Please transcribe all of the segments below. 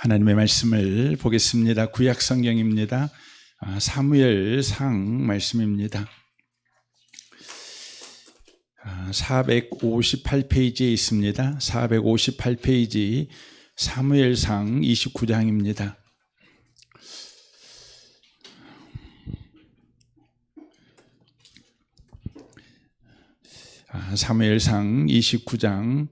하나님의 말씀을 보겠습니다. 구약 성경입니다. 사무엘상 말씀입니다. 458페이지에 있습니다. 458페이지 사무엘상 29장입니다. 사무엘상 29장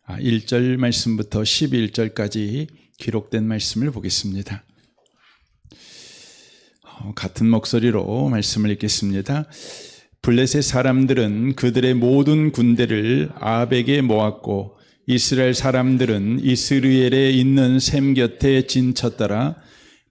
1절 말씀부터 11절까지 기록된 말씀을 보겠습니다. 같은 목소리로 말씀을 읽겠습니다. 블레셋 사람들은 그들의 모든 군대를 아벡에 모았고 이스라엘 사람들은 이스르엘에 있는 셈 곁에 진쳤더라.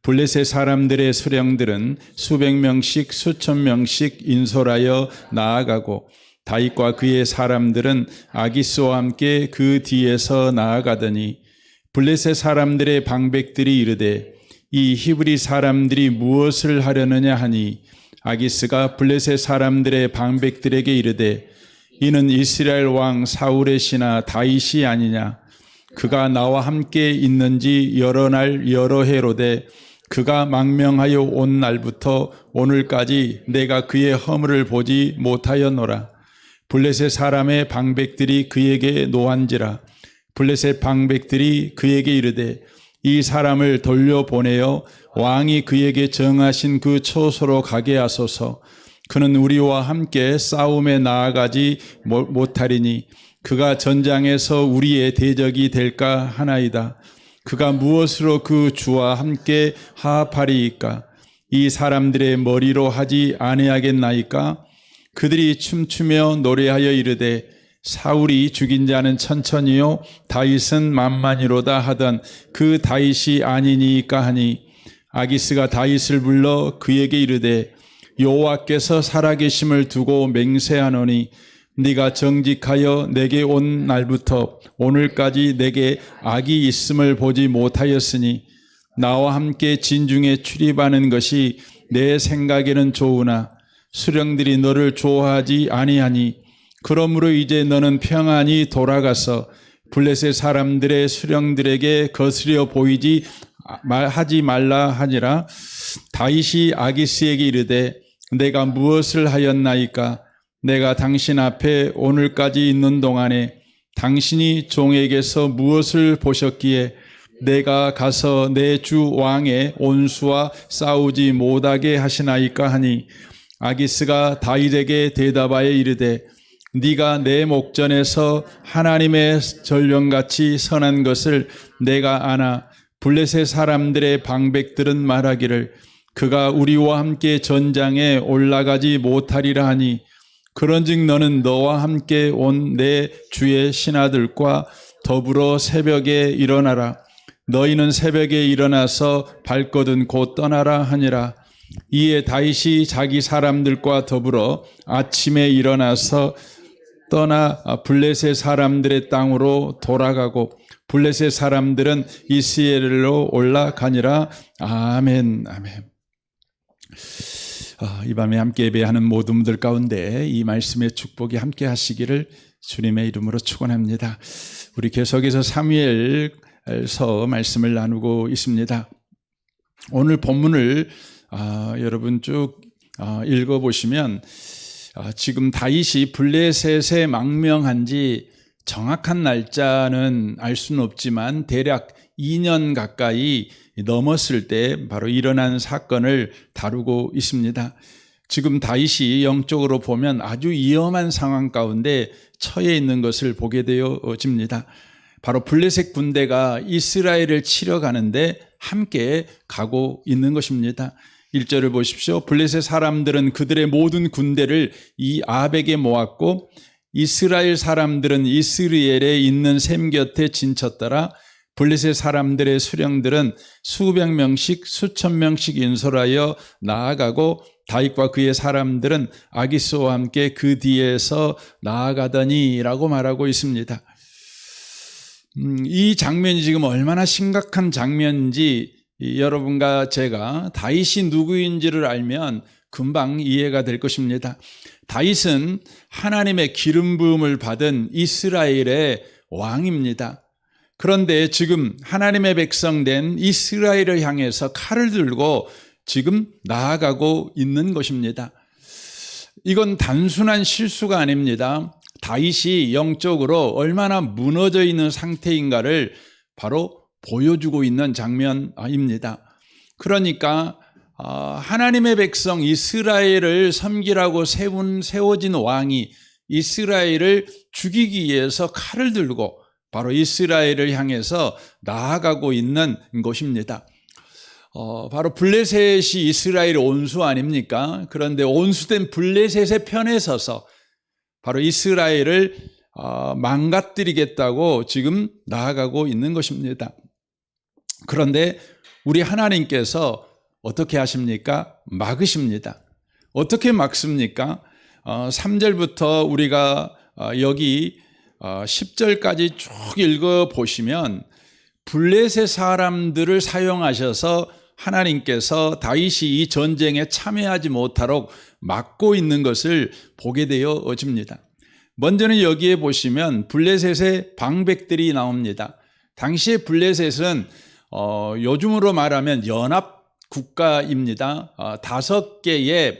블레셋 사람들의 수령들은 수백 명씩 수천 명씩 인솔하여 나아가고 다윗과 그의 사람들은 아기스와 함께 그 뒤에서 나아가더니 블레셋 사람들의 방백들이 이르되 이 히브리 사람들이 무엇을 하려느냐 하니 아기스가 블레셋 사람들의 방백들에게 이르되 이는 이스라엘 왕 사울의 신하 다윗이 아니냐. 그가 나와 함께 있는지 여러 날 여러 해로되 그가 망명하여 온 날부터 오늘까지 내가 그의 허물을 보지 못하였노라. 블레셋 사람의 방백들이 그에게 노한지라. 블레셋 방백들이 그에게 이르되 이 사람을 돌려보내어 왕이 그에게 정하신 그 처소로 가게 하소서. 그는 우리와 함께 싸움에 나아가지 못하리니 그가 전장에서 우리의 대적이 될까 하나이다. 그가 무엇으로 그 주와 함께 화합하리이까? 이 사람들의 머리로 하지 아니하겠나이까? 그들이 춤추며 노래하여 이르되 사울이 죽인 자는 천천히요 다윗은 만만이로다 하던 그 다윗이 아니니까 하니 아기스가 다윗을 불러 그에게 이르되 여호와께서 살아계심을 두고 맹세하노니 네가 정직하여 내게 온 날부터 오늘까지 내게 악이 있음을 보지 못하였으니 나와 함께 진중에 출입하는 것이 내 생각에는 좋으나 수령들이 너를 좋아하지 아니하니 그러므로 이제 너는 평안히 돌아가서 블레셋 사람들의 수령들에게 거스려 보이지 하지 말라 하니라. 다윗이 아기스에게 이르되 내가 무엇을 하였나이까? 내가 당신 앞에 오늘까지 있는 동안에 당신이 종에게서 무엇을 보셨기에 내가 가서 내 주 왕의 온수와 싸우지 못하게 하시나이까 하니 아기스가 다윗에게 대답하여 이르되 네가 내 목전에서 하나님의 전령같이 선한 것을 내가 아나 블레셋 사람들의 방백들은 말하기를 그가 우리와 함께 전장에 올라가지 못하리라 하니 그런즉 너는 너와 함께 온 내 주의 신하들과 더불어 새벽에 일어나라. 너희는 새벽에 일어나서 발거든 곧 떠나라 하니라. 이에 다윗이 자기 사람들과 더불어 아침에 일어나서 떠나 블레셋 사람들의 땅으로 돌아가고 블레셋 사람들은 이스라엘로 올라가니라. 아멘. 아멘. 이 밤에 함께 예배하는 모든 분들 가운데 이 말씀의 축복이 함께 하시기를 주님의 이름으로 축원합니다. 우리 계속해서 사무엘서 말씀을 나누고 있습니다. 오늘 본문을 여러분 쭉 읽어보시면 지금 다윗이 블레셋에 망명한 지 정확한 날짜는 알 수는 없지만 대략 2년 가까이 넘었을 때 바로 일어난 사건을 다루고 있습니다. 지금 다윗이 영적으로 보면 아주 위험한 상황 가운데 처해 있는 것을 보게 되어집니다. 바로 블레셋 군대가 이스라엘을 치러 가는데 함께 가고 있는 것입니다. 1절을 보십시오. 블레셋 사람들은 그들의 모든 군대를 이 아벡에 모았고 이스라엘 사람들은 이스르엘에 있는 셈 곁에 진쳤더라. 블레셋 사람들의 수령들은 수백 명씩 수천 명씩 인솔하여 나아가고 다윗과 그의 사람들은 아기스와 함께 그 뒤에서 나아가더니라고 말하고 있습니다. 이 장면이 지금 얼마나 심각한 장면인지 여러분과 제가 다윗이 누구인지를 알면 금방 이해가 될 것입니다. 다윗은 하나님의 기름 부음을 받은 이스라엘의 왕입니다. 그런데 지금 하나님의 백성 된 이스라엘을 향해서 칼을 들고 지금 나아가고 있는 것입니다. 이건 단순한 실수가 아닙니다. 다윗이 영적으로 얼마나 무너져 있는 상태인가를 바로 보여주고 있는 장면입니다. 그러니까 하나님의 백성 이스라엘을 섬기라고 세워진 왕이 이스라엘을 죽이기 위해서 칼을 들고 바로 이스라엘을 향해서 나아가고 있는 것입니다. 바로 블레셋이 이스라엘의 온수 아닙니까? 그런데 온수된 블레셋의 편에 서서 바로 이스라엘을 망가뜨리겠다고 지금 나아가고 있는 것입니다. 그런데 우리 하나님께서 어떻게 하십니까? 막으십니다. 어떻게 막습니까? 3절부터 우리가 여기 10절까지 쭉 읽어보시면 블레셋 사람들을 사용하셔서 하나님께서 다윗이 이 전쟁에 참여하지 못하도록 막고 있는 것을 보게 되어집니다. 먼저는 여기에 보시면 블레셋의 방백들이 나옵니다. 당시에 블레셋은 요즘으로 말하면 연합 국가입니다. 5개의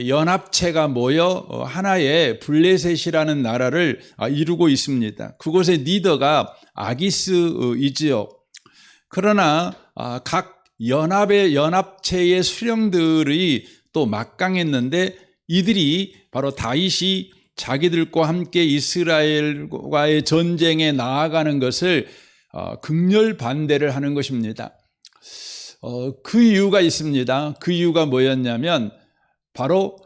연합체가 모여 하나의 블레셋이라는 나라를 이루고 있습니다. 그곳의 리더가 아기스이지요. 그러나 각 연합체의 수령들이 또 막강했는데 이들이 바로 다윗이 자기들과 함께 이스라엘과의 전쟁에 나아가는 것을 극렬 반대를 하는 것입니다. 그 이유가 있습니다. 그 이유가 뭐였냐면 바로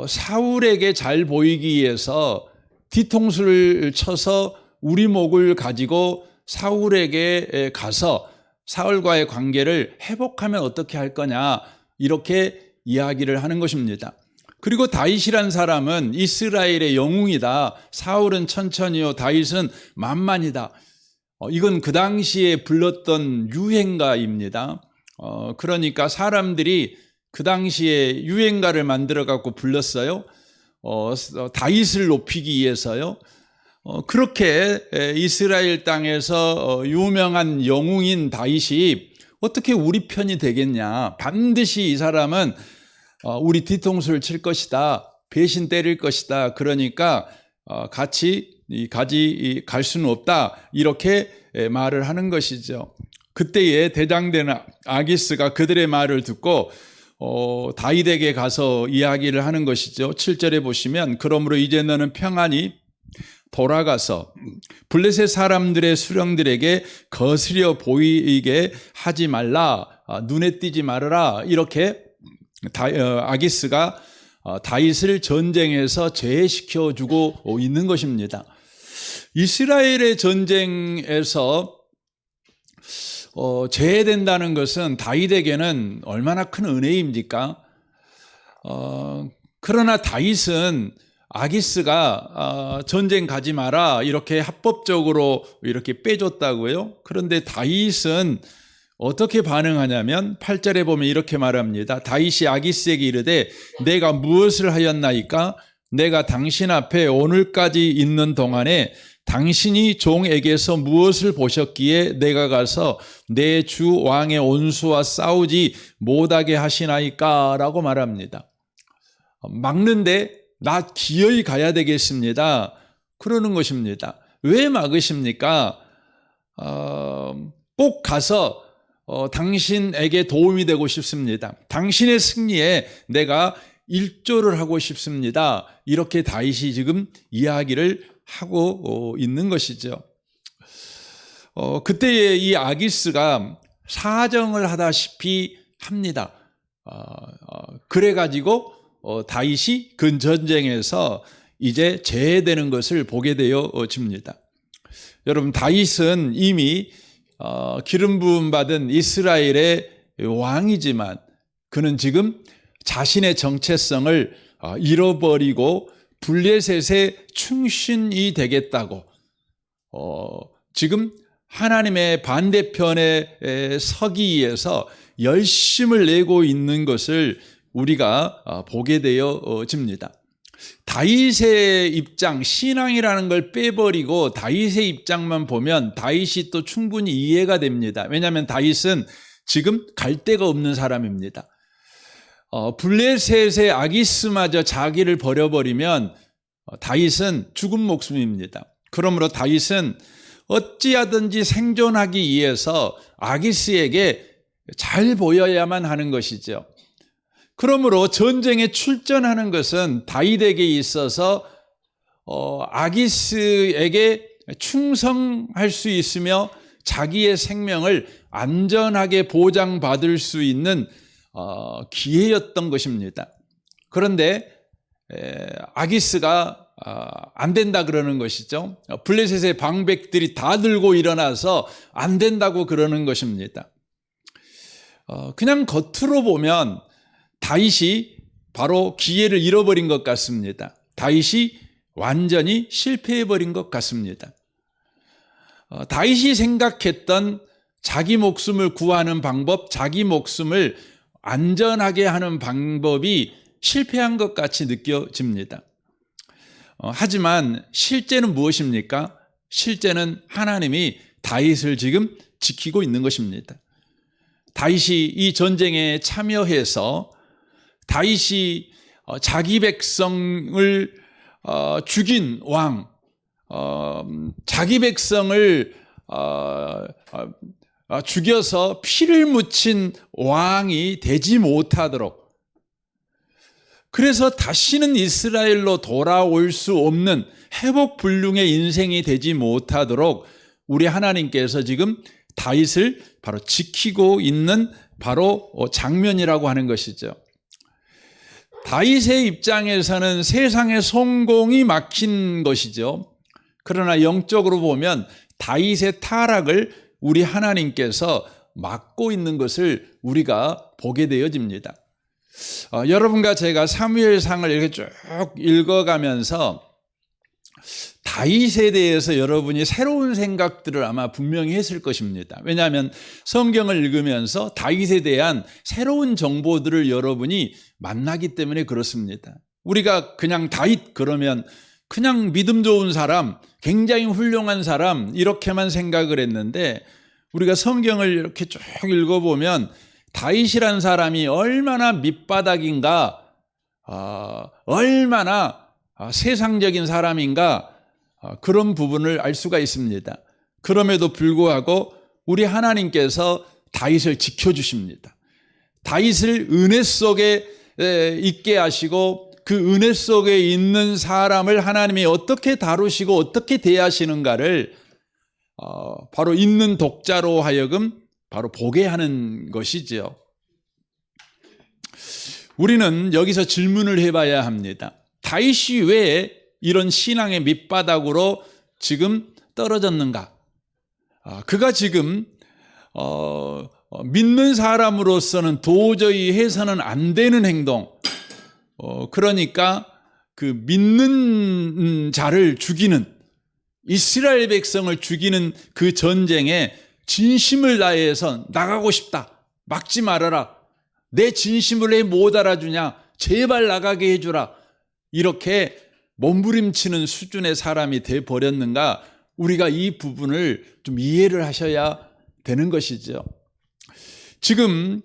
사울에게 잘 보이기 위해서 뒤통수를 쳐서 우리목을 가지고 사울에게 가서 사울과의 관계를 회복하면 어떻게 할 거냐 이렇게 이야기를 하는 것입니다. 그리고 다윗이란 사람은 이스라엘의 영웅이다. 사울은 천천히요, 다윗은 만만이다. 이건 그 당시에 불렀던 유행가입니다. 그러니까 사람들이 그 당시에 유행가를 만들어 갖고 불렀어요. 다윗을 높이기 위해서요. 그렇게 이스라엘 땅에서 유명한 영웅인 다윗이 어떻게 우리 편이 되겠냐. 반드시 이 사람은 우리 뒤통수를 칠 것이다. 배신 때릴 것이다. 그러니까 같이 갈 수는 없다. 이렇게 말을 하는 것이죠. 그때에 대장된 아기스가 그들의 말을 듣고 다윗에게 가서 이야기를 하는 것이죠. 7절에 보시면 그러므로 이제 너는 평안히 돌아가서 블레셋 사람들의 수령들에게 거스려 보이게 하지 말라. 눈에 띄지 말아라. 이렇게 아기스가 다윗을 전쟁에서 제외시켜주고 있는 것입니다. 이스라엘의 전쟁에서 제외된다는 것은 다윗에게는 얼마나 큰 은혜입니까? 그러나 다윗은 아기스가 전쟁 가지 마라 이렇게 합법적으로 이렇게 빼줬다고요. 그런데 다윗은 어떻게 반응하냐면 8절에 보면 이렇게 말합니다. 다윗이 아기스에게 이르되 내가 무엇을 하였나이까? 내가 당신 앞에 오늘까지 있는 동안에 당신이 종에게서 무엇을 보셨기에 내가 가서 내 주 왕의 온수와 싸우지 못하게 하시나이까? 라고 말합니다. 막는데 나 기어이 가야 되겠습니다. 그러는 것입니다. 왜 막으십니까? 꼭 가서 당신에게 도움이 되고 싶습니다. 당신의 승리에 내가 일조를 하고 싶습니다. 이렇게 다윗이 지금 이야기를 하고 있는 것이죠. 그때에 이 아기스가 사정을 하다시피 합니다. 그래가지고 다윗이 그 전쟁에서 이제 제외되는 것을 보게 되어집니다. 여러분, 다윗은 이미 기름 부음 받은 이스라엘의 왕이지만 그는 지금 자신의 정체성을 잃어버리고 블레셋의 충신이 되겠다고 지금 하나님의 반대편에 서기 위해서 열심을 내고 있는 것을 우리가 보게 되어집니다. 다윗의 입장, 신앙이라는 걸 빼버리고 다윗의 입장만 보면 다윗이 또 충분히 이해가 됩니다. 왜냐하면 다윗은 지금 갈 데가 없는 사람입니다. 블레셋의 아기스마저 자기를 버려버리면 다윗은 죽은 목숨입니다. 그러므로 다윗은 어찌하든지 생존하기 위해서 아기스에게 잘 보여야만 하는 것이죠. 그러므로 전쟁에 출전하는 것은 다윗에게 있어서 아기스에게 충성할 수 있으며 자기의 생명을 안전하게 보장받을 수 있는 기회였던 것입니다. 그런데 아기스가 안 된다 그러는 것이죠. 블레셋의 방백들이 다 들고 일어나서 안 된다고 그러는 것입니다. 그냥 겉으로 보면 다윗이 바로 기회를 잃어버린 것 같습니다. 다윗이 완전히 실패해버린 것 같습니다. 다윗이 생각했던 자기 목숨을 구하는 방법, 자기 목숨을 안전하게 하는 방법이 실패한 것 같이 느껴집니다. 하지만 실제는 무엇입니까? 실제는 하나님이 다윗을 지금 지키고 있는 것입니다. 다윗이 이 전쟁에 참여해서 다윗이 자기 백성을 죽인 왕, 자기 백성을 죽여서 피를 묻힌 왕이 되지 못하도록, 그래서 다시는 이스라엘로 돌아올 수 없는 회복불능의 인생이 되지 못하도록 우리 하나님께서 지금 다윗을 바로 지키고 있는 바로 장면이라고 하는 것이죠. 다윗의 입장에서는 세상의 성공이 막힌 것이죠. 그러나 영적으로 보면 다윗의 타락을 우리 하나님께서 막고 있는 것을 우리가 보게 되어집니다. 여러분과 제가 사무엘상을 이렇게 쭉 읽어가면서 다윗에 대해서 여러분이 새로운 생각들을 아마 분명히 했을 것입니다. 왜냐하면 성경을 읽으면서 다윗에 대한 새로운 정보들을 여러분이 만나기 때문에 그렇습니다. 우리가 그냥 다윗 그러면 그냥 믿음 좋은 사람, 굉장히 훌륭한 사람 이렇게만 생각을 했는데 우리가 성경을 이렇게 쭉 읽어보면 다윗이란 사람이 얼마나 밑바닥인가, 얼마나 세상적인 사람인가, 그런 부분을 알 수가 있습니다. 그럼에도 불구하고 우리 하나님께서 다윗을 지켜주십니다. 다윗을 은혜 속에 있게 하시고 그 은혜 속에 있는 사람을 하나님이 어떻게 다루시고 어떻게 대하시는가를 바로 있는 독자로 하여금 바로 보게 하는 것이죠. 우리는 여기서 질문을 해봐야 합니다. 다윗이 왜 이런 신앙의 밑바닥으로 지금 떨어졌는가? 그가 지금 믿는 사람으로서는 도저히 해서는 안 되는 행동, 그러니까 그 믿는 자를 죽이는, 이스라엘 백성을 죽이는 그 전쟁에 진심을 다해서 나가고 싶다, 막지 말아라, 내 진심을 왜 못 알아주냐, 제발 나가게 해주라, 이렇게 몸부림치는 수준의 사람이 돼버렸는가? 우리가 이 부분을 좀 이해를 하셔야 되는 것이죠. 지금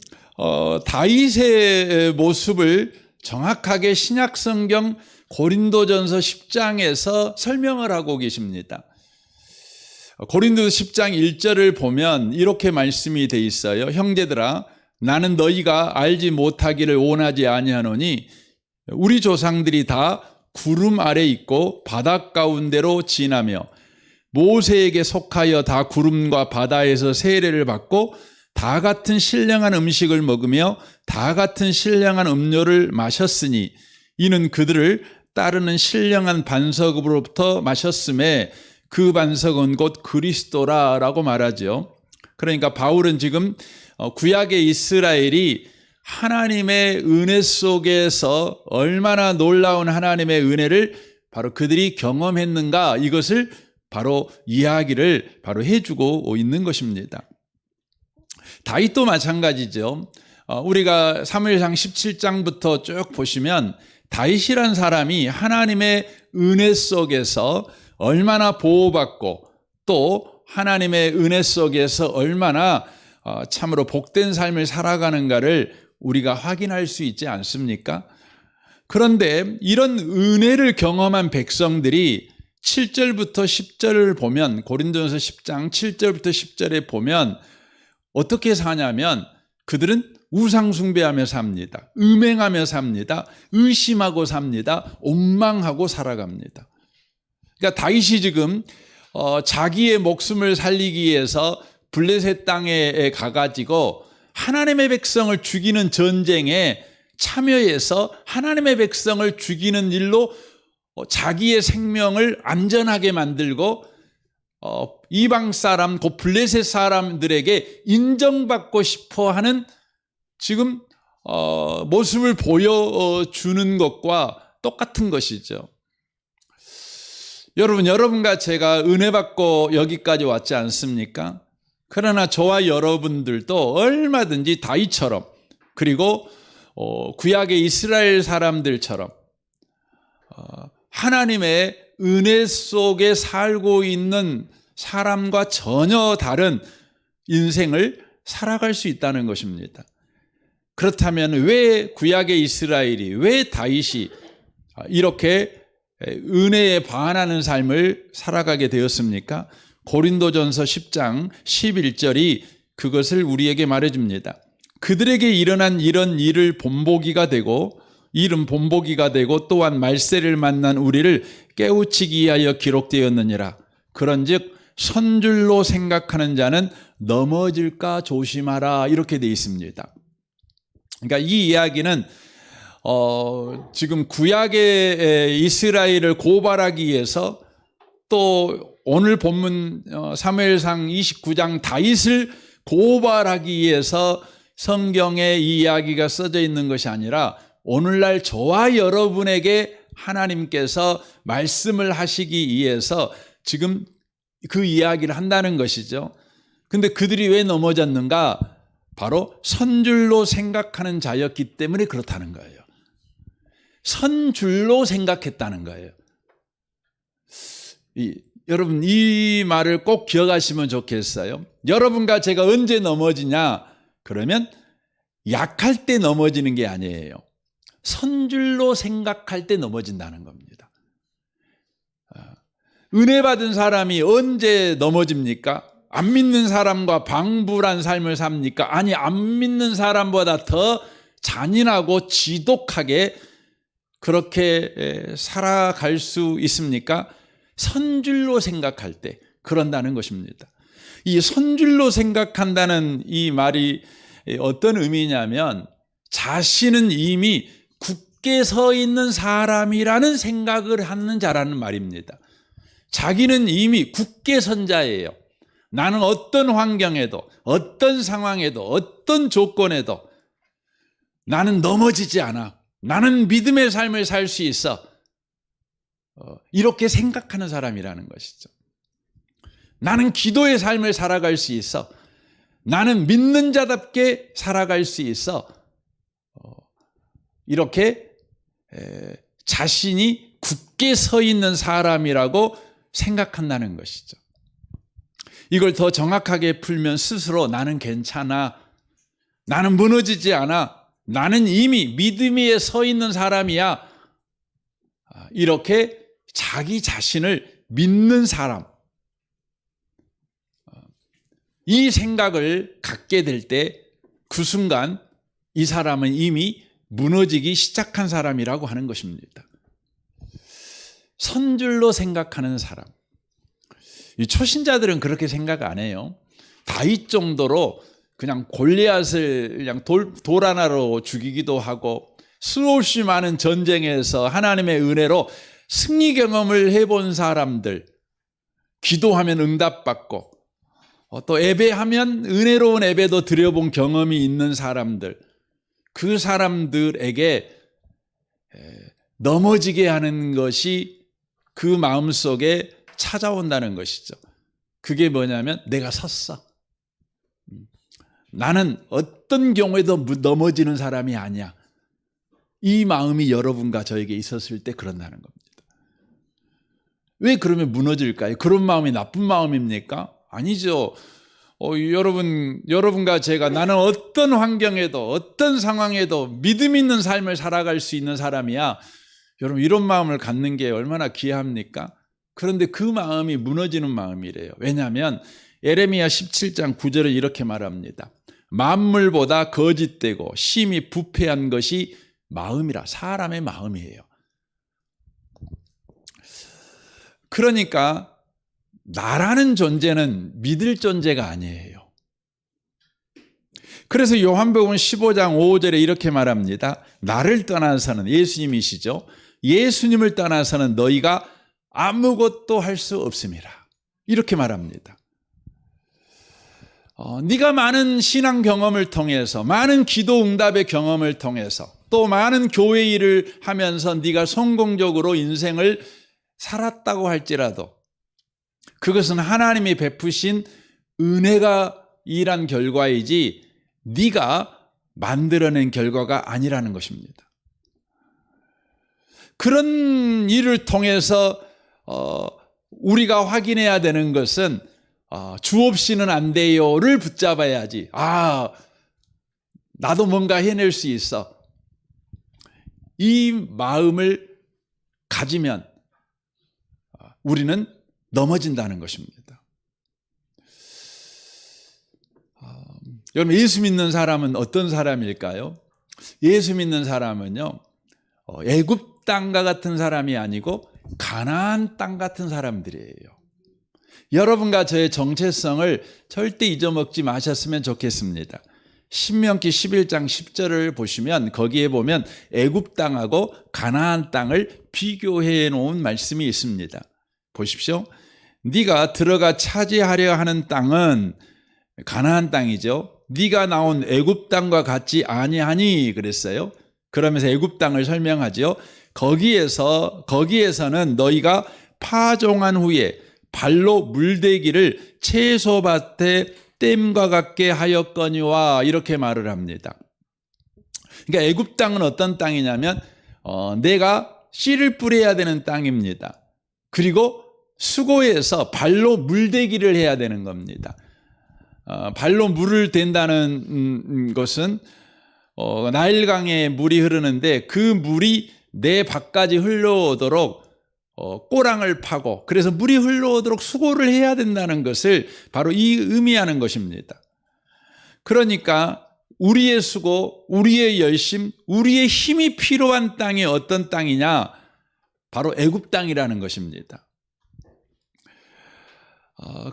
다윗의 모습을 정확하게 신약성경 고린도전서 10장에서 설명을 하고 계십니다. 고린도서 10장 1절을 보면 이렇게 말씀이 돼 있어요. 형제들아, 나는 너희가 알지 못하기를 원하지 아니하노니 우리 조상들이 다 구름 아래 있고 바다 가운데로 지나며 모세에게 속하여 다 구름과 바다에서 세례를 받고 다 같은 신령한 음식을 먹으며 다 같은 신령한 음료를 마셨으니 이는 그들을 따르는 신령한 반석으로부터 마셨음에 그 반석은 곧 그리스도라라고 말하죠. 그러니까 바울은 지금 구약의 이스라엘이 하나님의 은혜 속에서 얼마나 놀라운 하나님의 은혜를 바로 그들이 경험했는가, 이것을 바로 이야기를 바로 해주고 있는 것입니다. 다윗도 마찬가지죠. 우리가 사무엘상 17장부터 쭉 보시면 다윗이란 사람이 하나님의 은혜 속에서 얼마나 보호받고 또 하나님의 은혜 속에서 얼마나 참으로 복된 삶을 살아가는가를 우리가 확인할 수 있지 않습니까? 그런데 이런 은혜를 경험한 백성들이 7절부터 10절을 보면, 고린도전서 10장 7절부터 10절에 보면 어떻게 사냐면 그들은 우상 숭배하며 삽니다. 음행하며 삽니다. 의심하고 삽니다. 원망하고 살아갑니다. 그러니까 다윗이 지금 자기의 목숨을 살리기 위해서 블레셋 땅에 가가지고 하나님의 백성을 죽이는 전쟁에 참여해서 하나님의 백성을 죽이는 일로 자기의 생명을 안전하게 만들고 이방 사람, 그 블레셋 사람들에게 인정받고 싶어하는 지금 모습을 보여주는 것과 똑같은 것이죠. 여러분과 제가 은혜 받고 여기까지 왔지 않습니까? 그러나 저와 여러분들도 얼마든지 다윗처럼, 그리고 구약의 이스라엘 사람들처럼 하나님의 은혜 속에 살고 있는 사람과 전혀 다른 인생을 살아갈 수 있다는 것입니다. 그렇다면 왜 구약의 이스라엘이, 왜 다윗이 이렇게 은혜에 반하는 삶을 살아가게 되었습니까? 고린도전서 10장 11절이 그것을 우리에게 말해줍니다. 그들에게 일어난 이런 일을 본보기가 되고 또한 말세를 만난 우리를 깨우치기 위하여 기록되었느니라. 그런즉 선줄로 생각하는 자는 넘어질까 조심하라, 이렇게 되어 있습니다. 그러니까 이 이야기는 지금 구약의 이스라엘을 고발하기 위해서, 또 오늘 본문 사무엘상 29장 다윗을 고발하기 위해서 성경에 이 이야기가 써져 있는 것이 아니라 오늘날 저와 여러분에게 하나님께서 말씀을 하시기 위해서 지금 그 이야기를 한다는 것이죠. 근데 그들이 왜 넘어졌는가? 바로 선줄로 생각하는 자였기 때문에 그렇다는 거예요. 선줄로 생각했다는 거예요. 여러분, 이 말을 꼭 기억하시면 좋겠어요. 여러분과 제가 언제 넘어지냐? 그러면 약할 때 넘어지는 게 아니에요. 선줄로 생각할 때 넘어진다는 겁니다. 은혜 받은 사람이 언제 넘어집니까? 안 믿는 사람과 방불한 삶을 삽니까? 아니, 안 믿는 사람보다 더 잔인하고 지독하게 그렇게 살아갈 수 있습니까? 선줄로 생각할 때 그런다는 것입니다. 이 선줄로 생각한다는 이 말이 어떤 의미냐면, 자신은 이미 굳게 서 있는 사람이라는 생각을 하는 자라는 말입니다. 자기는 이미 굳게 선 자예요. 나는 어떤 환경에도, 어떤 상황에도, 어떤 조건에도 나는 넘어지지 않아. 나는 믿음의 삶을 살 수 있어. 이렇게 생각하는 사람이라는 것이죠. 나는 기도의 삶을 살아갈 수 있어. 나는 믿는 자답게 살아갈 수 있어. 이렇게 자신이 굳게 서 있는 사람이라고 생각한다는 것이죠. 이걸 더 정확하게 풀면 스스로 나는 괜찮아, 나는 무너지지 않아, 나는 이미 믿음 위에 서 있는 사람이야, 이렇게 자기 자신을 믿는 사람, 이 생각을 갖게 될 때 그 순간 이 사람은 이미 무너지기 시작한 사람이라고 하는 것입니다. 선줄로 생각하는 사람. 이 초신자들은 그렇게 생각 안 해요. 다윗 정도로 그냥 골리앗을 그냥 돌 하나로 죽이기도 하고, 수없이 많은 전쟁에서 하나님의 은혜로 승리 경험을 해본 사람들, 기도하면 응답받고 또 예배하면 은혜로운 예배도 드려본 경험이 있는 사람들, 그 사람들에게 넘어지게 하는 것이 그 마음속에 찾아온다는 것이죠. 그게 뭐냐면, 내가 섰어. 나는 어떤 경우에도 넘어지는 사람이 아니야. 이 마음이 여러분과 저에게 있었을 때 그런다는 겁니다. 왜 그러면 무너질까요? 그런 마음이 나쁜 마음입니까? 아니죠. 여러분과 제가 나는 어떤 환경에도 어떤 상황에도 믿음 있는 삶을 살아갈 수 있는 사람이야. 여러분 이런 마음을 갖는 게 얼마나 귀합니까? 그런데 그 마음이 무너지는 마음이래요. 왜냐하면 예레미야 17장 9절을 이렇게 말합니다. 만물보다 거짓되고 심히 부패한 것이 마음이라. 사람의 마음이에요. 그러니까 나라는 존재는 믿을 존재가 아니에요. 그래서 요한복음 15장 5절에 이렇게 말합니다. 나를 떠나서는, 예수님이시죠. 예수님을 떠나서는 너희가 아무것도 할 수 없습니다. 이렇게 말합니다. 네가 많은 신앙 경험을 통해서, 많은 기도 응답의 경험을 통해서, 또 많은 교회 일을 하면서 네가 성공적으로 인생을 살았다고 할지라도 그것은 하나님이 베푸신 은혜가 일한 결과이지 네가 만들어낸 결과가 아니라는 것입니다. 그런 일을 통해서 우리가 확인해야 되는 것은 주 없이는 안 돼요를 붙잡아야지. 나도 뭔가 해낼 수 있어. 이 마음을 가지면 우리는 넘어진다는 것입니다. 여러분 예수 믿는 사람은 어떤 사람일까요? 예수 믿는 사람은요, 애굽 땅과 같은 사람이 아니고 가나안 땅 같은 사람들이에요. 여러분과 저의 정체성을 절대 잊어먹지 마셨으면 좋겠습니다. 신명기 11장 10절을 보시면 거기에 보면 애굽 땅하고 가나안 땅을 비교해 놓은 말씀이 있습니다. 보십시오. 네가 들어가 차지하려 하는 땅은 가나안 땅이죠. 네가 나온 애굽 땅과 같지 아니하니 그랬어요. 그러면서 애굽 땅을 설명하죠. 거기에서는 너희가 파종한 후에 발로 물대기를 채소밭에 댐과 같게 하였거니와 이렇게 말을 합니다. 그러니까 애굽 땅은 어떤 땅이냐면 내가 씨를 뿌려야 되는 땅입니다. 그리고 수고해서 발로 물대기를 해야 되는 겁니다. 발로 물을 댄다는 것은 나일강에 물이 흐르는데 그 물이 내 밭까지 흘러오도록 꼬랑을 파고 그래서 물이 흘러오도록 수고를 해야 된다는 것을 바로 이 의미하는 것입니다. 그러니까 우리의 수고, 우리의 열심, 우리의 힘이 필요한 땅이 어떤 땅이냐? 바로 애굽 땅이라는 것입니다.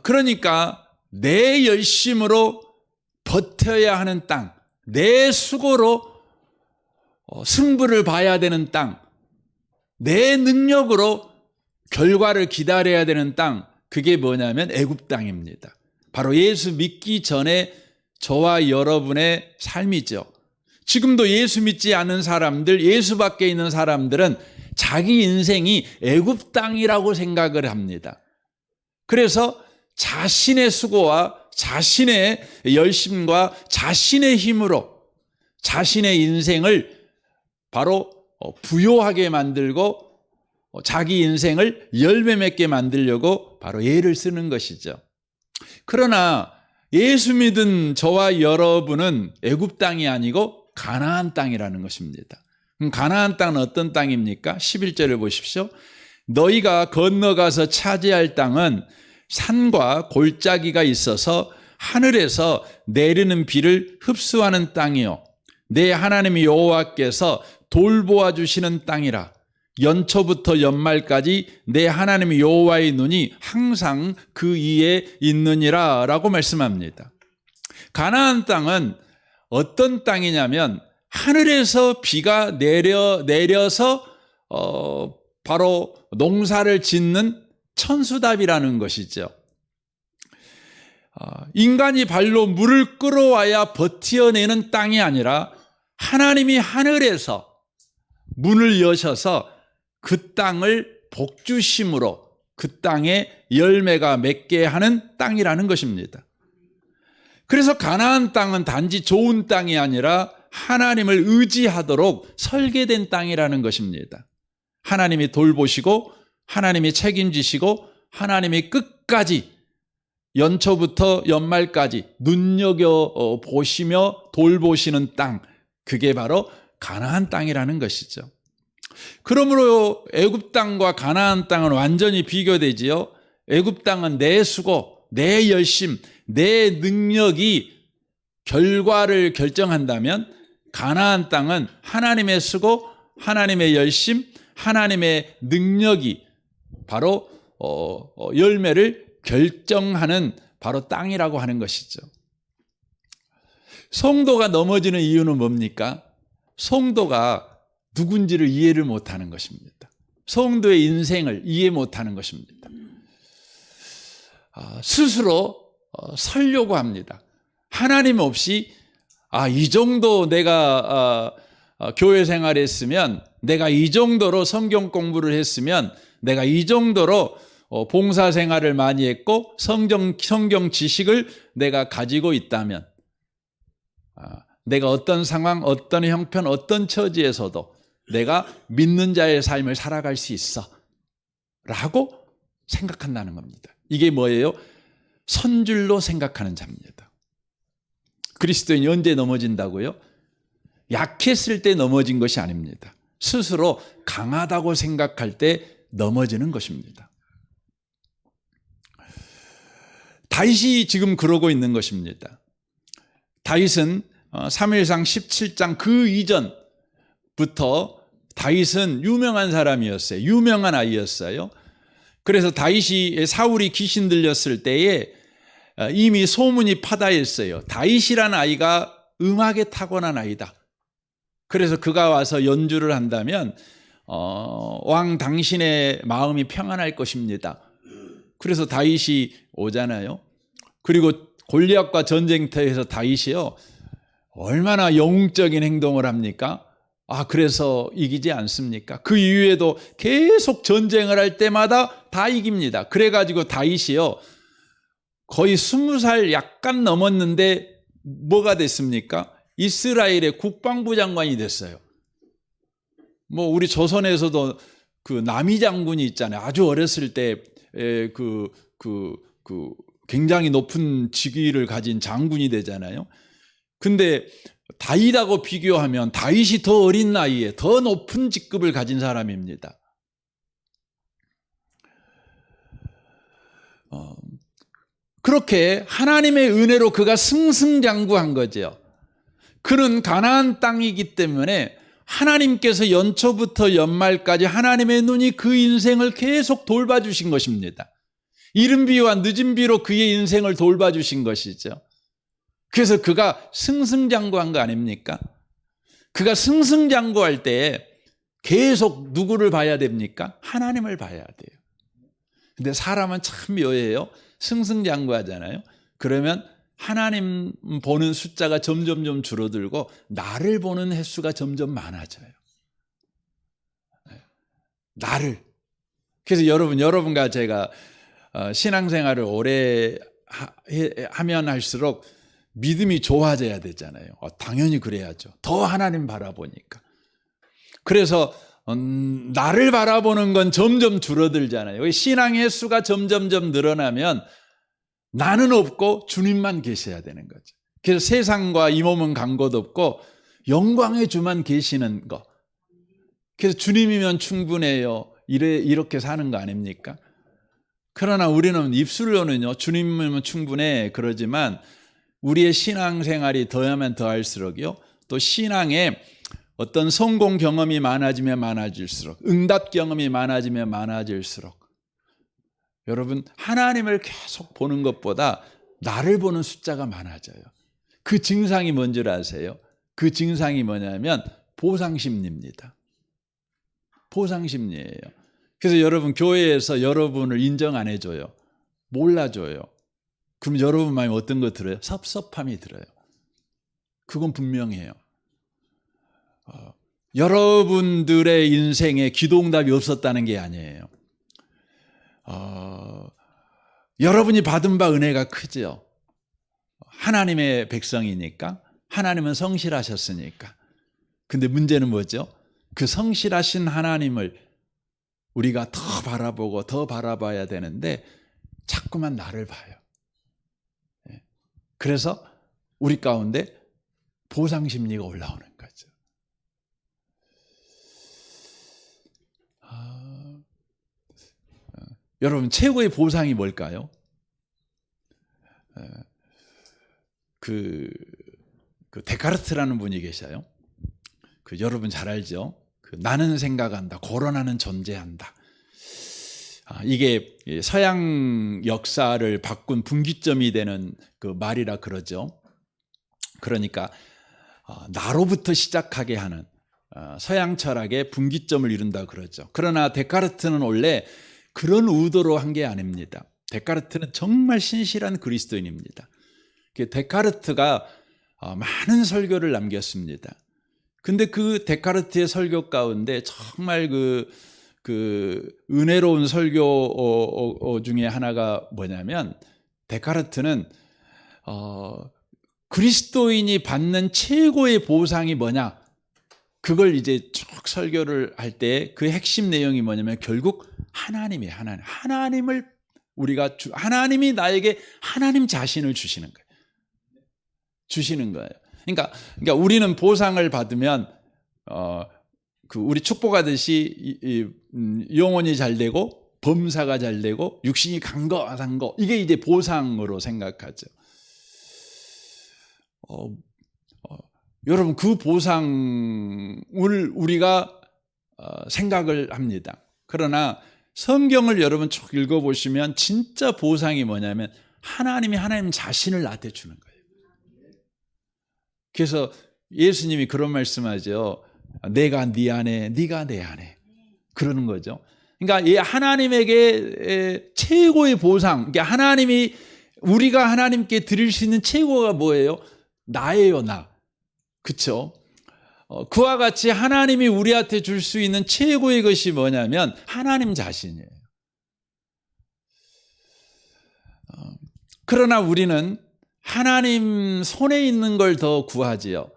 그러니까 내 열심으로 버텨야 하는 땅, 내 수고로 승부를 봐야 되는 땅, 내 능력으로 결과를 기다려야 되는 땅, 그게 뭐냐면 애굽 땅입니다. 바로 예수 믿기 전에 저와 여러분의 삶이죠. 지금도 예수 믿지 않는 사람들, 예수 밖에 있는 사람들은 자기 인생이 애굽 땅이라고 생각을 합니다. 그래서 자신의 수고와 자신의 열심과 자신의 힘으로 자신의 인생을 바로 부요하게 만들고 자기 인생을 열매 맺게 만들려고 바로 애를 쓰는 것이죠. 그러나 예수 믿은 저와 여러분은 애굽 땅이 아니고 가나안 땅이라는 것입니다. 그럼 가나안 땅은 어떤 땅입니까? 11절을 보십시오. 너희가 건너가서 차지할 땅은 산과 골짜기가 있어서 하늘에서 내리는 비를 흡수하는 땅이요 내 하나님 여호와께서 돌보아 주시는 땅이라. 연초부터 연말까지 내 하나님 여호와의 눈이 항상 그 위에 있느니라 라고 말씀합니다. 가나안 땅은 어떤 땅이냐면 하늘에서 비가 내려서 바로 농사를 짓는 천수답이라는 것이죠. 인간이 발로 물을 끌어와야 버텨내는 땅이 아니라 하나님이 하늘에서 문을 여셔서 그 땅을 복주심으로 그 땅에 열매가 맺게 하는 땅이라는 것입니다. 그래서 가나안 땅은 단지 좋은 땅이 아니라 하나님을 의지하도록 설계된 땅이라는 것입니다. 하나님이 돌보시고 하나님이 책임지시고 하나님이 끝까지 연초부터 연말까지 눈여겨보시며 돌보시는 땅, 그게 바로 가나안 땅이라는 것이죠. 그러므로 애굽 땅과 가나안 땅은 완전히 비교되지요. 애굽 땅은 내 수고, 내 열심, 내 능력이 결과를 결정한다면 가나안 땅은 하나님의 수고, 하나님의 열심, 하나님의 능력이 바로 열매를 결정하는 바로 땅이라고 하는 것이죠. 성도가 넘어지는 이유는 뭡니까? 성도가 누군지를 이해를 못하는 것입니다. 성도의 인생을 이해 못하는 것입니다. 스스로 살려고 합니다. 하나님 없이 이 정도 내가 교회 생활했으면, 내가 이 정도로 성경 공부를 했으면, 내가 이 정도로 봉사 생활을 많이 했고 성경 지식을 내가 가지고 있다면, 내가 어떤 상황, 어떤 형편, 어떤 처지에서도 내가 믿는 자의 삶을 살아갈 수 있어 라고 생각한다는 겁니다. 이게 뭐예요? 선줄로 생각하는 자입니다. 그리스도인이 언제 넘어진다고요? 약했을 때 넘어진 것이 아닙니다. 스스로 강하다고 생각할 때 넘어지는 것입니다. 다윗이 지금 그러고 있는 것입니다. 다윗은 사무엘상 17장 그 이전부터 다윗은 유명한 사람이었어요. 유명한 아이였어요. 그래서 다윗이 사울이 귀신 들렸을 때에 이미 소문이 파다했어요. 다윗이라는 아이가 음악에 타고난 아이다. 그래서 그가 와서 연주를 한다면 왕 당신의 마음이 평안할 것입니다. 그래서 다윗이 오잖아요. 그리고 골리앗과 전쟁터에서 다윗이요, 얼마나 영웅적인 행동을 합니까? 그래서 이기지 않습니까? 그 이후에도 계속 전쟁을 할 때마다 다 이깁니다. 그래가지고 다윗이요, 거의 20살 약간 넘었는데 뭐가 됐습니까? 이스라엘의 국방부 장관이 됐어요. 우리 조선에서도 그 남이 장군이 있잖아요. 아주 어렸을 때 굉장히 높은 직위를 가진 장군이 되잖아요. 근데 다윗하고 비교하면 다윗이 더 어린 나이에 더 높은 직급을 가진 사람입니다. 그렇게 하나님의 은혜로 그가 승승장구한 거죠. 그는 가나안 땅이기 때문에 하나님께서 연초부터 연말까지 하나님의 눈이 그 인생을 계속 돌봐주신 것입니다. 이른 비와 늦은 비로 그의 인생을 돌봐주신 것이죠. 그래서 그가 승승장구한 거 아닙니까? 그가 승승장구할 때 계속 누구를 봐야 됩니까? 하나님을 봐야 돼요. 근데 사람은 참 묘해요. 승승장구하잖아요. 그러면 하나님 보는 숫자가 점점 줄어들고 나를 보는 횟수가 점점 많아져요. 나를. 그래서 여러분과 제가 신앙생활을 오래 하면 할수록 믿음이 좋아져야 되잖아요. 당연히 그래야죠. 더 하나님 바라보니까. 그래서 나를 바라보는 건 점점 줄어들잖아요. 신앙의 횟수가 점점 늘어나면 나는 없고 주님만 계셔야 되는 거죠. 그래서 세상과 이 몸은 간 것 없고 영광의 주만 계시는 것. 그래서 주님이면 충분해요. 이렇게 사는 거 아닙니까? 그러나 우리는 입술로는요, 주님이면 충분해 그러지만 우리의 신앙생활이 더하면 더할수록요, 또 신앙에 어떤 성공 경험이 많아지면 많아질수록, 응답 경험이 많아지면 많아질수록, 여러분 하나님을 계속 보는 것보다 나를 보는 숫자가 많아져요. 그 증상이 뭔지 아세요? 그 증상이 뭐냐면 보상심리입니다. 보상심리예요. 그래서 여러분 교회에서 여러분을 인정 안 해줘요. 몰라줘요. 그럼 여러분 마음에 어떤 거 들어요? 섭섭함이 들어요. 그건 분명해요. 여러분들의 인생에 기도응답이 없었다는 게 아니에요. 여러분이 받은 바 은혜가 크죠. 하나님의 백성이니까, 하나님은 성실하셨으니까. 근데 문제는 뭐죠? 그 성실하신 하나님을 우리가 더 바라보고 더 바라봐야 되는데 자꾸만 나를 봐요. 그래서 우리 가운데 보상 심리가 올라오는 거죠. 여러분, 최고의 보상이 뭘까요? 그 데카르트라는 분이 계셔요. 여러분 잘 알죠? 나는 생각한다, 거론하는 존재한다. 이게 서양 역사를 바꾼 분기점이 되는 그 말이라 그러죠. 그러니까 나로부터 시작하게 하는 서양 철학의 분기점을 이룬다 그러죠. 그러나 데카르트는 원래 그런 의도로 한 게 아닙니다. 데카르트는 정말 신실한 그리스도인입니다. 데카르트가 많은 설교를 남겼습니다. 근데 그 데카르트의 설교 가운데 정말 그 은혜로운 설교 중에 하나가 뭐냐면, 데카르트는 그리스도인이 받는 최고의 보상이 뭐냐, 그걸 이제 쭉 설교를 할 때 그 핵심 내용이 뭐냐면 결국 하나님이에요. 하나님을 하나님이 나에게 하나님 자신을 주시는 거예요. 그러니까 우리는 보상을 받으면 우리 축복하듯이 영혼이 잘 되고 범사가 잘 되고 육신이 강건한 거, 이게 이제 보상으로 생각하죠. 여러분, 그 보상을 우리가 생각을 합니다. 그러나 성경을 여러분 쭉 읽어보시면 진짜 보상이 뭐냐면 하나님이 하나님 자신을 나한테 주는 거예요. 그래서 예수님이 그런 말씀하죠. 내가 네 안에, 네가 내 안에. 그러는 거죠. 그러니까 이 하나님에게 최고의 보상, 그러니까 우리가 하나님께 드릴 수 있는 최고가 뭐예요? 나예요, 나. 그렇죠? 그와 같이 하나님이 우리한테 줄 수 있는 최고의 것이 뭐냐면 하나님 자신이에요. 그러나 우리는 하나님 손에 있는 걸 더 구하지요.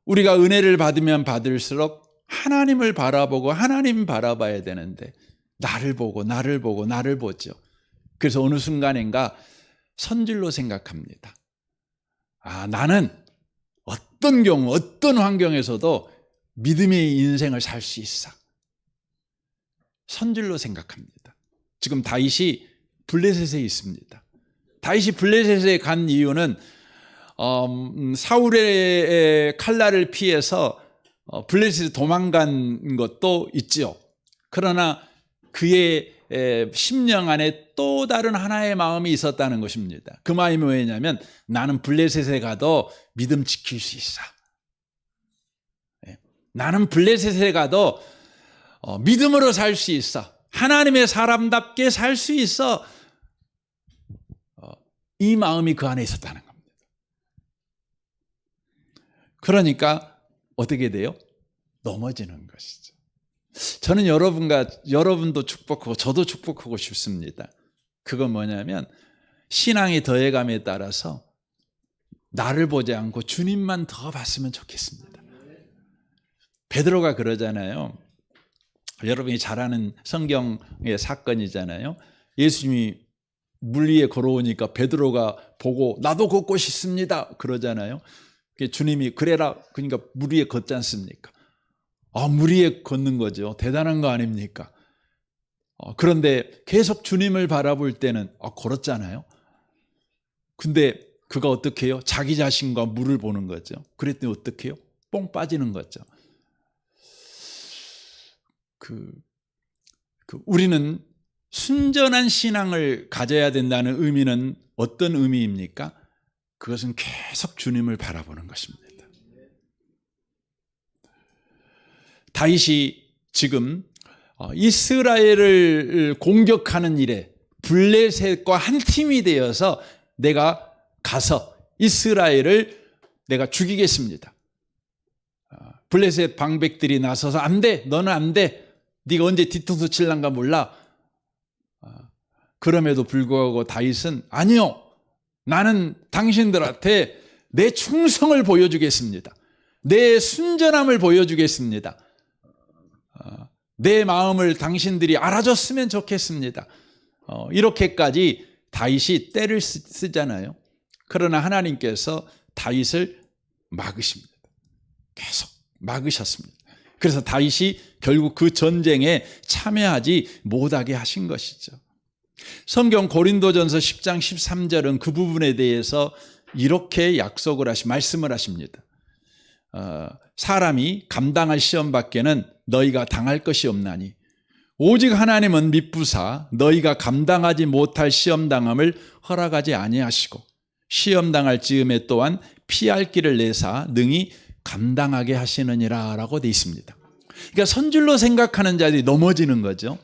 우리가 은혜를 받으면 받을수록 하나님을 바라보고 하나님 바라봐야 되는데 나를 보죠. 그래서 어느 순간인가 선질로 생각합니다. 나는 어떤 경우, 어떤 환경에서도 믿음의 인생을 살 수 있어. 선질로 생각합니다. 지금 다윗이 블레셋에 있습니다. 다윗이 블레셋에 간 이유는 사울의 칼날을 피해서 블레셋에 도망간 것도 있죠. 그러나 그의 심령 안에 또 다른 하나의 마음이 있었다는 것입니다. 그 마음이 뭐냐면 나는 블레셋에 가도 믿음 지킬 수 있어. 나는 블레셋에 가도 믿음으로 살 수 있어. 하나님의 사람답게 살 수 있어. 이 마음이 그 안에 있었다는 겁니다. 그러니까 어떻게 돼요? 넘어지는 것이죠. 저는 여러분도 축복하고 저도 축복하고 싶습니다. 그건 뭐냐면 신앙의 더해감에 따라서 나를 보지 않고 주님만 더 봤으면 좋겠습니다. 베드로가 그러잖아요. 여러분이 잘 아는 성경의 사건이잖아요. 예수님이 물 위에 걸어오니까 베드로가 보고 나도 걷고 싶습니다 그러잖아요. 주님이 그래라, 그러니까 물 위에 걷지 않습니까? 물 위에 걷는 거죠. 대단한 거 아닙니까? 그런데 계속 주님을 바라볼 때는 걸었잖아요. 근데 그가 어떻게 해요? 자기 자신과 물을 보는 거죠. 그랬더니 어떻게 해요? 뽕 빠지는 거죠. 우리는 순전한 신앙을 가져야 된다는 의미는 어떤 의미입니까? 그것은 계속 주님을 바라보는 것입니다. 다윗이 지금 이스라엘을 공격하는 일에 블레셋과 한 팀이 되어서 내가 가서 이스라엘을 내가 죽이겠습니다. 블레셋 방백들이 나서서 안 돼, 너는 안 돼. 네가 언제 뒤통수 칠란가 몰라. 그럼에도 불구하고 다윗은 아니요, 나는 당신들한테 내 충성을 보여주겠습니다. 내 순전함을 보여주겠습니다. 내 마음을 당신들이 알아줬으면 좋겠습니다. 이렇게까지 다윗이 때를 쓰잖아요. 그러나 하나님께서 다윗을 막으십니다. 계속 막으셨습니다. 그래서 다윗이 결국 그 전쟁에 참여하지 못하게 하신 것이죠. 성경 고린도전서 10장 13절은 그 부분에 대해서 이렇게 말씀을 하십니다. 사람이 감당할 시험 밖에는 너희가 당할 것이 없나니 오직 하나님은 미쁘사 너희가 감당하지 못할 시험 당함을 허락하지 아니하시고 시험 당할 즈음에 또한 피할 길을 내사 능히 감당하게 하시느니라 라고 되어 있습니다. 그러니까 선줄로 생각하는 자들이 넘어지는 거죠.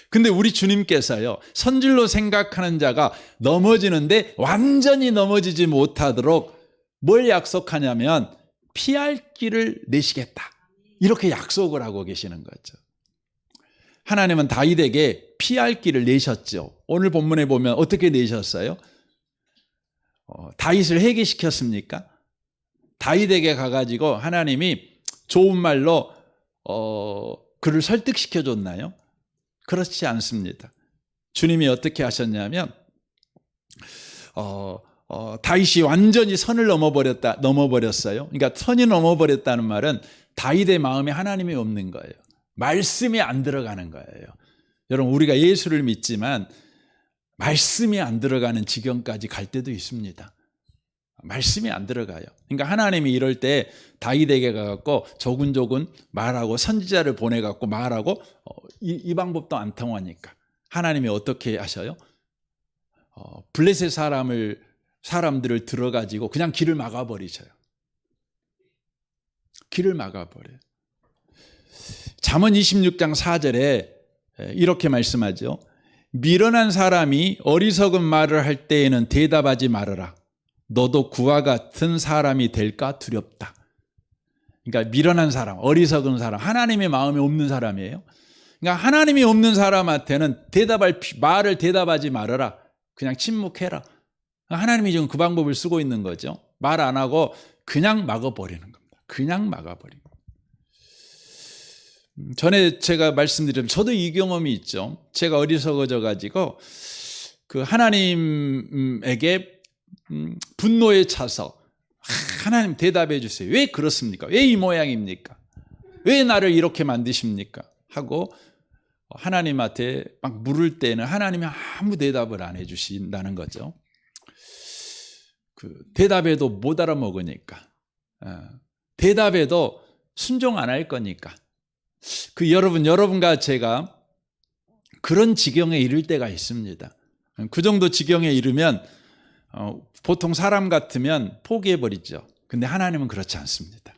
근데 우리 주님께서요, 선줄로 생각하는 자가 넘어지는데 완전히 넘어지지 못하도록 뭘 약속하냐면 피할 길을 내시겠다, 이렇게 약속을 하고 계시는 거죠. 하나님은 다윗에게 피할 길을 내셨죠. 오늘 본문에 보면 어떻게 내셨어요? 다윗을 회개시켰습니까? 다윗에게 가가지고 하나님이 좋은 말로 그를 설득시켜줬나요? 그렇지 않습니다. 주님이 어떻게 하셨냐면 다윗이 완전히 선을 넘어버렸어요. 그러니까 선이 넘어버렸다는 말은 다윗의 마음에 하나님이 없는 거예요. 말씀이 안 들어가는 거예요. 여러분, 우리가 예수를 믿지만 말씀이 안 들어가는 지경까지 갈 때도 있습니다. 말씀이 안 들어가요. 그러니까 하나님이 이럴 때 다윗에게 가갖고 조근조근 말하고 선지자를 보내갖고 말하고 이 방법도 안 통하니까 하나님이 어떻게 하셔요? 블레셋 사람들을 들어가지고 그냥 길을 막아버리셔요. 길을 막아버려요. 잠언 26장 4절에 이렇게 말씀하죠. 미련한 사람이 어리석은 말을 할 때에는 대답하지 말아라. 너도 그와 같은 사람이 될까 두렵다. 그러니까 미련한 사람, 어리석은 사람, 하나님의 마음이 없는 사람이에요. 그러니까 하나님이 없는 사람한테는 말을 대답하지 말아라. 그냥 침묵해라. 하나님이 지금 그 방법을 쓰고 있는 거죠. 말 안 하고 그냥 막아버리는 겁니다. 그냥 막아버리는 겁니다. 전에 제가 말씀드렸지만 저도 이 경험이 있죠. 제가 어리석어져 가지고 그 하나님에게 분노에 차서 하나님 대답해 주세요. 왜 그렇습니까? 왜 이 모양입니까? 왜 나를 이렇게 만드십니까? 하고 하나님한테 막 물을 때는 하나님이 아무 대답을 안 해주신다는 거죠. 그 대답해도 못 알아먹으니까, 대답해도 순종 안 할 거니까. 그 여러분과 제가 그런 지경에 이를 때가 있습니다. 그 정도 지경에 이르면 보통 사람 같으면 포기해버리죠. 근데 하나님은 그렇지 않습니다.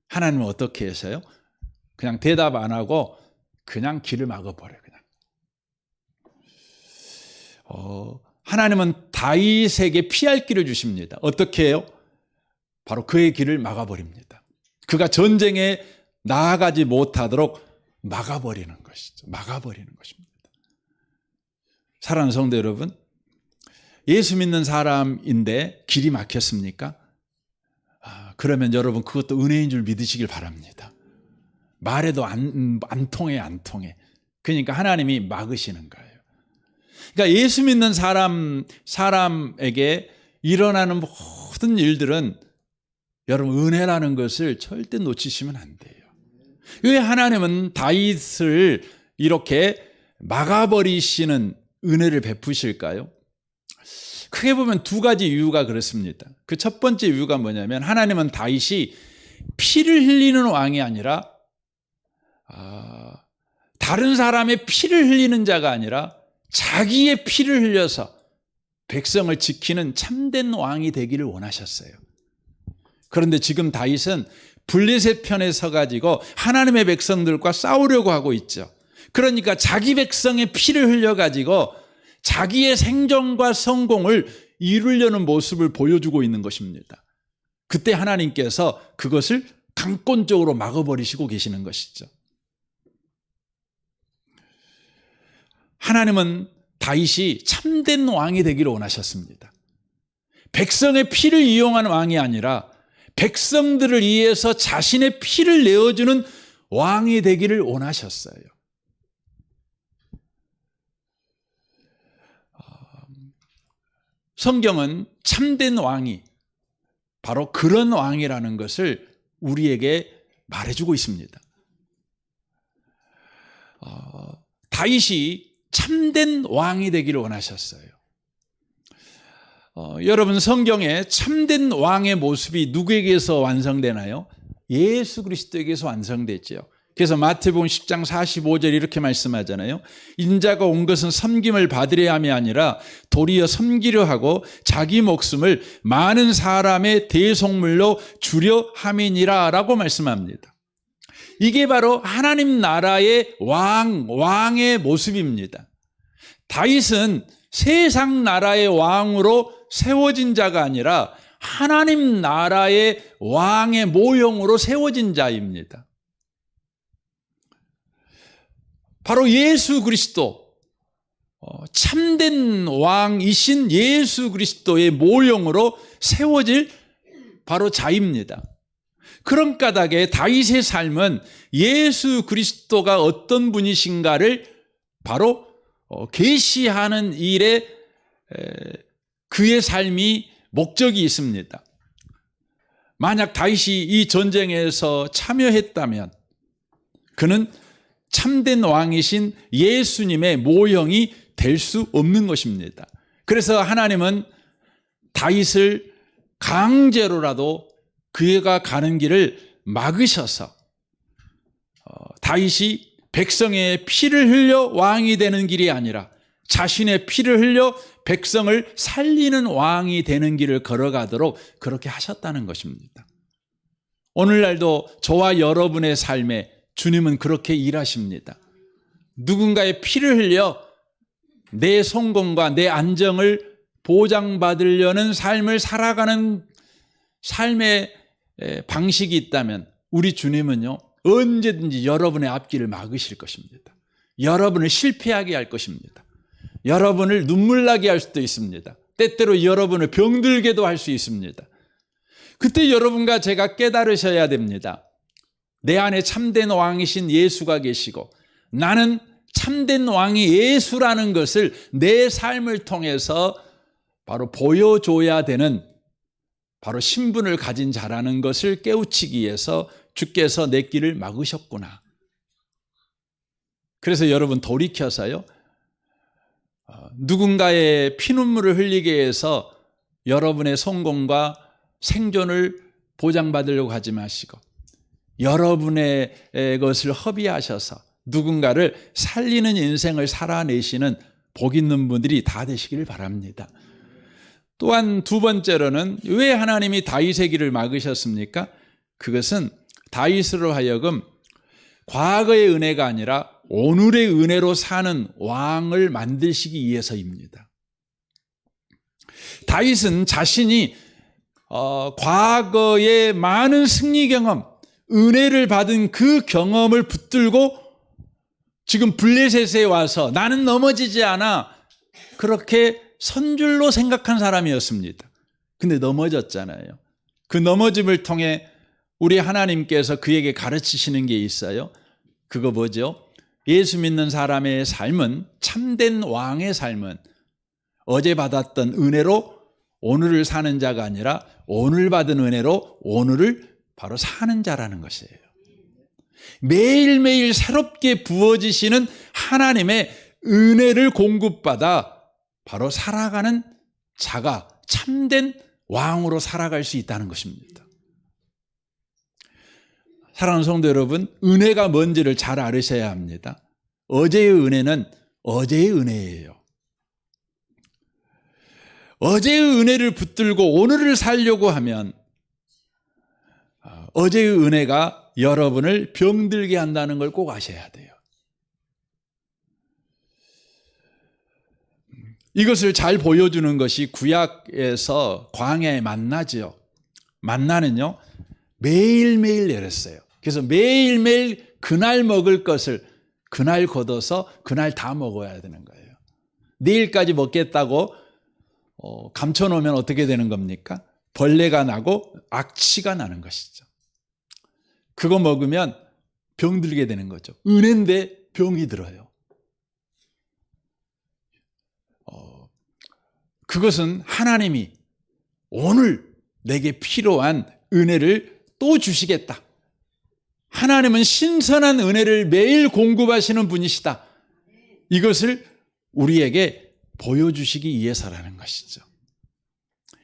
하나님은 어떻게 해서요? 그냥 대답 안 하고 그냥 길을 막아버려요. 그냥. 하나님은 다윗에게 피할 길을 주십니다. 어떻게 해요? 바로 그의 길을 막아버립니다. 그가 전쟁에 나아가지 못하도록 막아버리는 것이죠. 막아버리는 것입니다. 사랑하는 성도 여러분, 예수 믿는 사람인데 길이 막혔습니까? 그러면 여러분 그것도 은혜인 줄 믿으시길 바랍니다. 말해도 안 통해. 그러니까 하나님이 막으시는 거예요. 그러니까 예수 믿는 사람에게 일어나는 모든 일들은 여러분 은혜라는 것을 절대 놓치시면 안 돼요. 왜 하나님은 다윗을 이렇게 막아버리시는 은혜를 베푸실까요? 크게 보면 두 가지 이유가 그렇습니다. 그 첫 번째 이유가 뭐냐면 하나님은 다윗이 피를 흘리는 왕이 아니라 다른 사람의 피를 흘리는 자가 아니라 자기의 피를 흘려서 백성을 지키는 참된 왕이 되기를 원하셨어요. 그런데 지금 다윗은 블레셋 편에 서가지고 하나님의 백성들과 싸우려고 하고 있죠. 그러니까 자기 백성의 피를 흘려가지고 자기의 생존과 성공을 이루려는 모습을 보여주고 있는 것입니다. 그때 하나님께서 그것을 강권적으로 막아버리시고 계시는 것이죠. 하나님은 다윗이 참된 왕이 되기를 원하셨습니다. 백성의 피를 이용한 왕이 아니라 백성들을 위해서 자신의 피를 내어주는 왕이 되기를 원하셨어요. 성경은 참된 왕이 바로 그런 왕이라는 것을 우리에게 말해주고 있습니다. 다윗이 참된 왕이 되기를 원하셨어요. 여러분, 성경에 참된 왕의 모습이 누구에게서 완성되나요? 예수 그리스도에게서 완성됐죠. 그래서 마태복음 10장 45절 이렇게 말씀하잖아요. 인자가 온 것은 섬김을 받으려 함이 아니라 도리어 섬기려 하고 자기 목숨을 많은 사람의 대속물로 주려 함이니라 라고 말씀합니다. 이게 바로 하나님 나라의 왕의 모습입니다. 다윗은 세상 나라의 왕으로 세워진 자가 아니라 하나님 나라의 왕의 모형으로 세워진 자입니다. 바로 예수 그리스도, 참된 왕이신 예수 그리스도의 모형으로 세워질 바로 자입니다. 그런 까닭에 다윗의 삶은 예수 그리스도가 어떤 분이신가를 바로 계시하는 일에 그의 삶이 목적이 있습니다. 만약 다윗이 이 전쟁에서 참여했다면 그는 참된 왕이신 예수님의 모형이 될 수 없는 것입니다. 그래서 하나님은 다윗을 강제로라도 그가 가는 길을 막으셔서 다윗이 백성의 피를 흘려 왕이 되는 길이 아니라 자신의 피를 흘려 백성을 살리는 왕이 되는 길을 걸어가도록 그렇게 하셨다는 것입니다. 오늘날도 저와 여러분의 삶에 주님은 그렇게 일하십니다. 누군가의 피를 흘려 내 성공과 내 안정을 보장받으려는 삶을 살아가는 삶의 방식이 있다면 우리 주님은요, 언제든지 여러분의 앞길을 막으실 것입니다. 여러분을 실패하게 할 것입니다. 여러분을 눈물 나게 할 수도 있습니다. 때때로 여러분을 병들게도 할 수 있습니다. 그때 여러분과 제가 깨달으셔야 됩니다. 내 안에 참된 왕이신 예수가 계시고 나는 참된 왕이 예수라는 것을 내 삶을 통해서 바로 보여줘야 되는 바로 신분을 가진 자라는 것을 깨우치기 위해서 주께서 내 길을 막으셨구나. 그래서 여러분 돌이켜서요, 누군가의 피눈물을 흘리게 해서 여러분의 성공과 생존을 보장받으려고 하지 마시고 여러분의 것을 허비하셔서 누군가를 살리는 인생을 살아내시는 복 있는 분들이 다 되시기를 바랍니다. 또한 두 번째로는 왜 하나님이 다윗의 길을 막으셨습니까? 그것은 다윗으로 하여금 과거의 은혜가 아니라 오늘의 은혜로 사는 왕을 만드시기 위해서입니다. 다윗은 자신이 과거의 많은 승리 경험, 은혜를 받은 그 경험을 붙들고 지금 블레셋에 와서 나는 넘어지지 않아 그렇게 선줄로 생각한 사람이었습니다. 근데 넘어졌잖아요. 그 넘어짐을 통해 우리 하나님께서 그에게 가르치시는 게 있어요. 그거 뭐죠? 예수 믿는 사람의 삶은, 참된 왕의 삶은 어제 받았던 은혜로 오늘을 사는 자가 아니라 오늘 받은 은혜로 오늘을 바로 사는 자라는 것이에요. 매일매일 새롭게 부어지시는 하나님의 은혜를 공급받아 바로 살아가는 자가 참된 왕으로 살아갈 수 있다는 것입니다. 사랑하는 성도 여러분, 은혜가 뭔지를 잘 알으셔야 합니다. 어제의 은혜는 어제의 은혜예요. 어제의 은혜를 붙들고 오늘을 살려고 하면 어제의 은혜가 여러분을 병들게 한다는 걸 꼭 아셔야 돼요. 이것을 잘 보여주는 것이 구약에서 광야의 만나죠. 만나는요, 매일매일 내렸어요. 그래서 매일매일 그날 먹을 것을 그날 걷어서 그날 다 먹어야 되는 거예요. 내일까지 먹겠다고 감춰놓으면 어떻게 되는 겁니까? 벌레가 나고 악취가 나는 것이죠. 그거 먹으면 병들게 되는 거죠. 은혜인데 병이 들어요. 그것은 하나님이 오늘 내게 필요한 은혜를 또 주시겠다. 하나님은 신선한 은혜를 매일 공급하시는 분이시다. 이것을 우리에게 보여주시기 위해서라는 것이죠.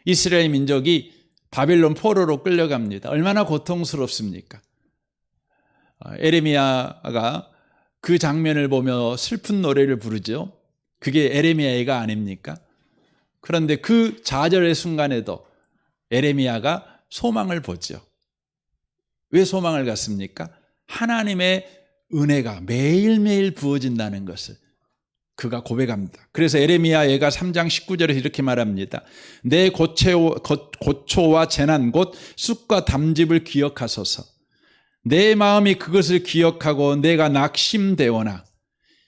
이스라엘 민족이 바벨론 포로로 끌려갑니다. 얼마나 고통스럽습니까? 에레미야가 그 장면을 보며 슬픈 노래를 부르죠. 그게 에레미야가 아닙니까? 그런데 그 좌절의 순간에도 에레미야가 소망을 보죠. 왜 소망을 갖습니까? 하나님의 은혜가 매일매일 부어진다는 것을 그가 고백합니다. 그래서 에레미야 예가 3장 19절에서 이렇게 말합니다. 내 고초와 재난 곧 쑥과 담즙을 기억하소서. 내 마음이 그것을 기억하고 내가 낙심되오나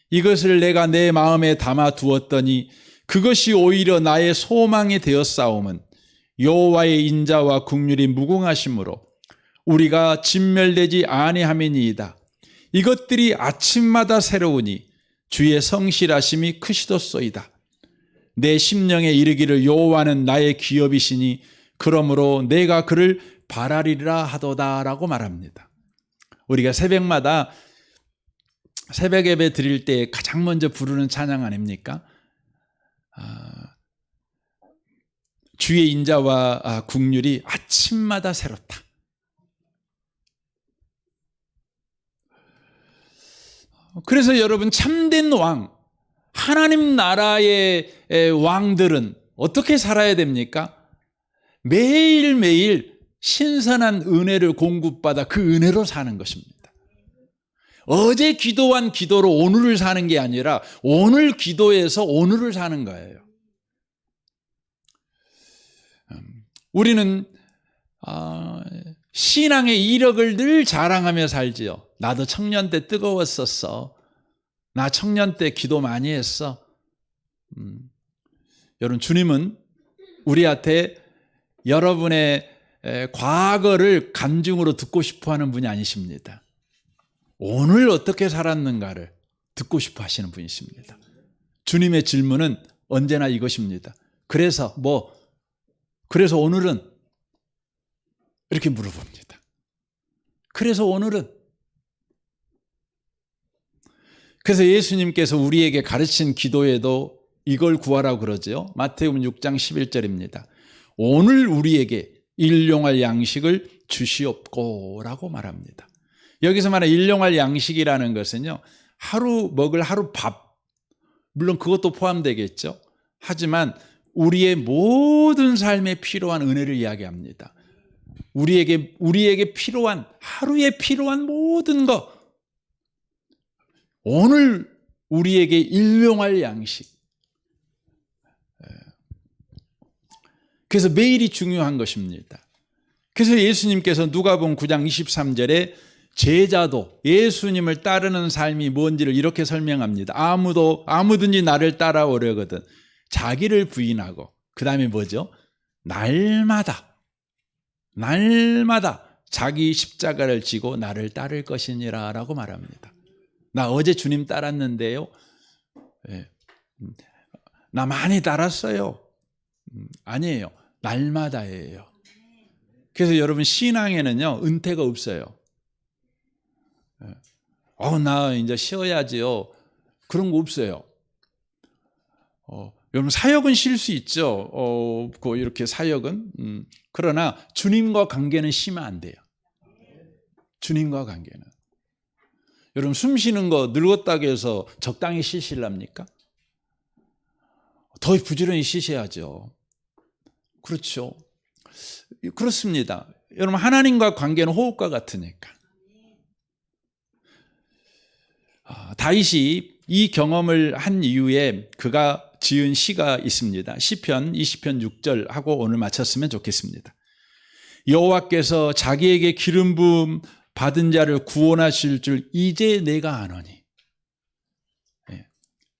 이것을 내가 내 마음에 담아 두었더니 그것이 오히려 나의 소망이 되었사오면 여호와의 인자와 긍휼이 무궁하심으로 우리가 진멸되지 아니함이니이다. 이것들이 아침마다 새로우니 주의 성실하심이 크시도소이다. 내 심령에 이르기를 여호와는 나의 기업이시니 그러므로 내가 그를 바라리라 하도다라고 말합니다. 우리가 새벽마다 새벽 예배 드릴 때 가장 먼저 부르는 찬양 아닙니까? 주의 인자와 긍휼이 아침마다 새롭다. 그래서 여러분 참된 왕, 하나님 나라의 왕들은 어떻게 살아야 됩니까? 매일매일 신선한 은혜를 공급받아 그 은혜로 사는 것입니다. 어제 기도한 기도로 오늘을 사는 게 아니라 오늘 기도해서 오늘을 사는 거예요. 우리는 신앙의 이력을 늘 자랑하며 살지요. 나도 청년 때 뜨거웠었어. 나 청년 때 기도 많이 했어. 여러분, 주님은 우리한테 여러분의 과거를 간증으로 듣고 싶어하는 분이 아니십니다. 오늘 어떻게 살았는가를 듣고 싶어 하시는 분이십니다. 주님의 질문은 언제나 이것입니다. 그래서 오늘은 이렇게 물어봅니다. 그래서 오늘은 그래서 예수님께서 우리에게 가르친 기도에도 이걸 구하라고 그러죠. 마태복음 6장 11절입니다. 오늘 우리에게 일용할 양식을 주시옵고라고 말합니다. 여기서 말하는 일용할 양식이라는 것은요, 먹을 하루 밥, 물론 그것도 포함되겠죠. 하지만 우리의 모든 삶에 필요한 은혜를 이야기합니다. 우리에게 필요한, 하루에 필요한 모든 것, 오늘 우리에게 일용할 양식. 그래서 매일이 중요한 것입니다. 그래서 예수님께서 누가복음 9장 23절에 제자도 예수님을 따르는 삶이 뭔지를 이렇게 설명합니다. 아무든지 나를 따라오려거든 자기를 부인하고, 그 다음에 뭐죠? 날마다 자기 십자가를 지고 나를 따를 것이니라 라고 말합니다. 나 어제 주님 따랐는데요. 나 많이 따랐어요. 아니에요. 날마다예요. 그래서 여러분 신앙에는요, 은퇴가 없어요. 나 이제 쉬어야지요. 그런 거 없어요. 여러분 사역은 쉴 수 있죠. 이렇게 사역은. 그러나 주님과 관계는 쉬면 안 돼요. 주님과 관계는. 여러분 숨 쉬는 거 늙었다고 해서 적당히 쉬실랍니까? 더 부지런히 쉬셔야죠. 그렇죠. 그렇습니다. 여러분 하나님과 관계는 호흡과 같으니까. 다윗이 이 경험을 한 이후에 그가 지은 시가 있습니다. 시편 20편 6절 하고 오늘 마쳤으면 좋겠습니다. 여호와께서 자기에게 기름 부음 받은 자를 구원하실 줄 이제 내가 아노니.